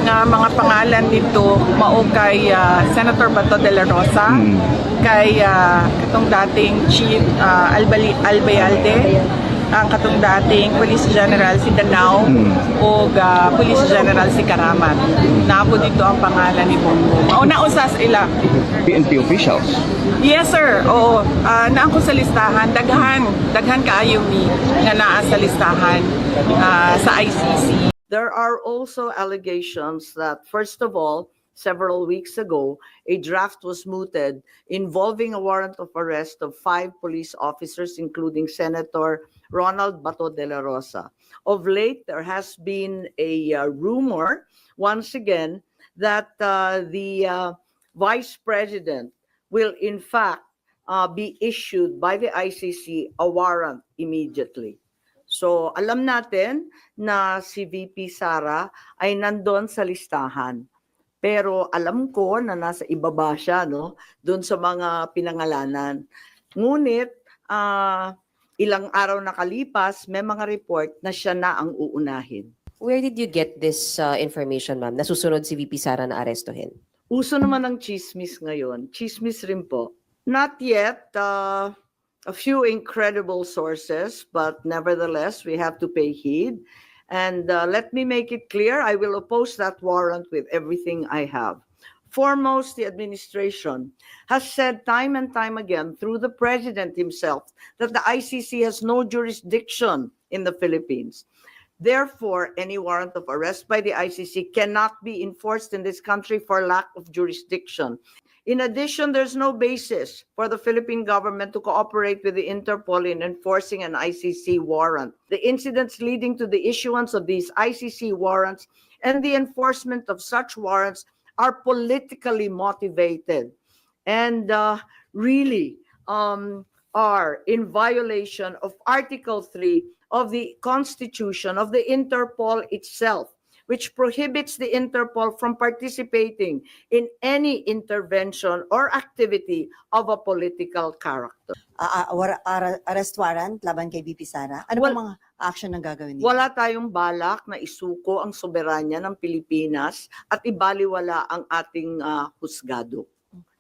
nga mga pangalan dito mao kay Senator Bato de la Rosa, kay katong dating Chief Albayalde, ang katong dating Police General si Danao o Police General si Karamat. Napo dito ang pangalan ni Bongbong. Mauna usas ila. PNP officials. Yes sir, oo. Naan ko sa listahan, daghan kaayo mi nga naa sa listahan sa ICC. There are also allegations that, first of all, several weeks ago, a draft was mooted involving a warrant of arrest of 5 police officers, including Senator Ronald Bato de la Rosa. Of late, there has been a rumor, once again, that the Vice President will in fact be issued by the ICC a warrant immediately. So alam natin na si VP Sara ay nandun sa listahan. Pero alam ko na nasa ibaba siya, no? Doon sa mga pinangalanan. Ngunit ilang araw nakalipas, may mga report na siya na ang uunahin. Where did you get this information, ma'am? Nasusunod si VP Sara na arestuhin? Uso naman ng chismis ngayon. Chismis rin po. Not yet. A few incredible sources, but nevertheless, we have to pay heed. And let me make it clear, I will oppose that warrant with everything I have. Foremost, the administration has said time and time again through the president himself that the ICC has no jurisdiction in the Philippines. Therefore, any warrant of arrest by the ICC cannot be enforced in this country for lack of jurisdiction. In addition, there's no basis for the Philippine government to cooperate with the Interpol in enforcing an ICC warrant. The incidents leading to the issuance of these ICC warrants and the enforcement of such warrants are politically motivated and really are in violation of Article 3 of the Constitution of the Interpol itself, which prohibits the Interpol from participating in any intervention or activity of a political character. Arrest warrant laban kay VP Sara? Ano Well, mga action ang gagawin niyo? Wala tayong balak na isuko ang soberanya ng Pilipinas at ibaliwala ang ating husgado.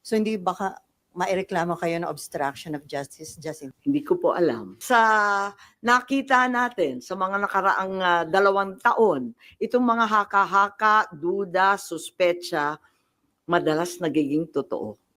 So hindi baka maireklamo kayo ng obstruction of justice, Justin? Hindi ko po alam. Sa nakita natin sa mga nakaraang 2 taon, itong mga haka-haka, duda, suspecha, madalas nagiging totoo.